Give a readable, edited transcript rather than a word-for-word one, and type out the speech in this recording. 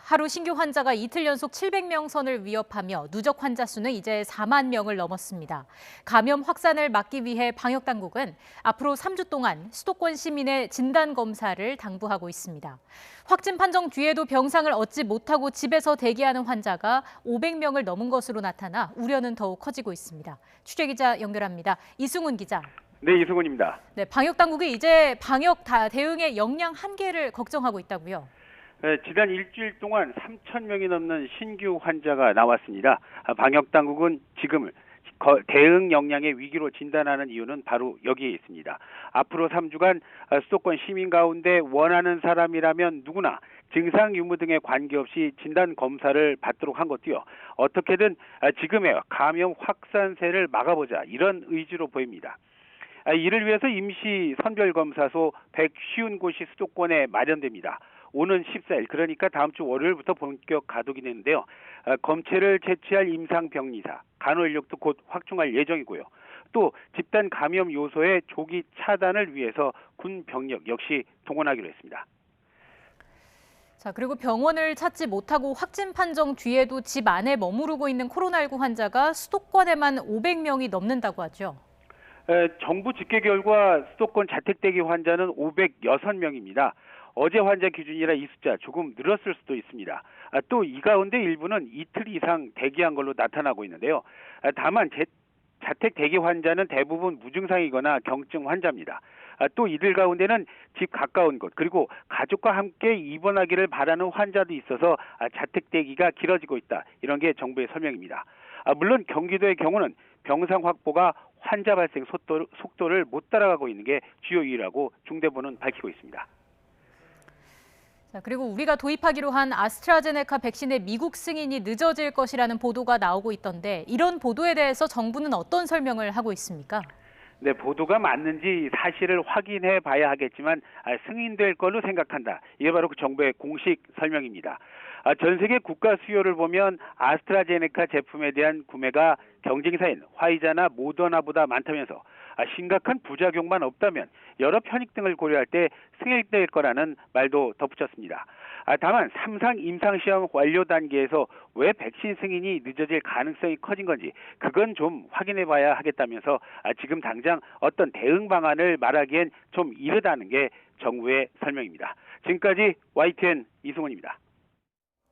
하루 신규 환자가 이틀 연속 700명 선을 위협하며 누적 환자 수는 이제 4만 명을 넘었습니다. 감염 확산을 막기 위해 방역당국은 앞으로 3주 동안 수도권 시민의 진단검사를 당부하고 있습니다. 확진 판정 뒤에도 병상을 얻지 못하고 집에서 대기하는 환자가 500명을 넘은 것으로 나타나 우려는 더욱 커지고 있습니다. 취재기자 연결합니다. 이승훈 기자. 네, 이승훈입니다. 네, 방역당국이 이제 방역 대응의 역량 한계를 걱정하고 있다고요. 지난 일주일 동안 3,000명이 넘는 신규 환자가 나왔습니다. 방역당국은 지금 대응 역량의 위기로 진단하는 이유는 바로 여기에 있습니다. 앞으로 3주간 수도권 시민 가운데 원하는 사람이라면 누구나 증상 유무 등에 관계없이 진단 검사를 받도록 한 것도요. 어떻게든 지금의 감염 확산세를 막아보자 이런 의지로 보입니다. 이를 위해서 임시 선별검사소 150곳이 수도권에 마련됩니다. 오는 14일, 그러니까 다음 주 월요일부터 본격 가동이 되는데요. 검체를 채취할 임상병리사, 간호인력도 곧 확충할 예정이고요. 또 집단 감염 요소의 조기 차단을 위해서 군 병력 역시 동원하기로 했습니다. 자, 그리고 병원을 찾지 못하고 확진 판정 뒤에도 집 안에 머무르고 있는 코로나19 환자가 수도권에만 500명이 넘는다고 하죠. 정부 집계 결과 수도권 자택대기 환자는 506명입니다. 어제 환자 기준이라 이 숫자 조금 늘었을 수도 있습니다. 또 이 가운데 일부는 이틀 이상 대기한 걸로 나타나고 있는데요. 다만 자택 대기 환자는 대부분 무증상이거나 경증 환자입니다. 또 이들 가운데는 집 가까운 곳 그리고 가족과 함께 입원하기를 바라는 환자도 있어서 자택 대기가 길어지고 있다. 이런 게 정부의 설명입니다. 물론 경기도의 경우는 병상 확보가 환자 발생 속도를 못 따라가고 있는 게 주요 이유라고 중대본은 밝히고 있습니다. 자, 그리고 우리가 도입하기로 한 아스트라제네카 백신의 미국 승인이 늦어질 것이라는 보도가 나오고 있던데 이런 보도에 대해서 정부는 어떤 설명을 하고 있습니까? 네, 보도가 맞는지 사실을 확인해 봐야 하겠지만 승인될 걸로 생각한다. 이게 바로 그 정부의 공식 설명입니다. 전 세계 국가 수요를 보면 아스트라제네카 제품에 대한 구매가 경쟁사인 화이자나 모더나보다 많다면서 심각한 부작용만 없다면 여러 편익 등을 고려할 때 승인될 거라는 말도 덧붙였습니다. 다만 3상 임상시험 완료 단계에서 왜 백신 승인이 늦어질 가능성이 커진 건지 그건 좀 확인해 봐야 하겠다면서 지금 당장 어떤 대응 방안을 말하기엔 좀 이르다는 게 정부의 설명입니다. 지금까지 YTN 이승훈입니다.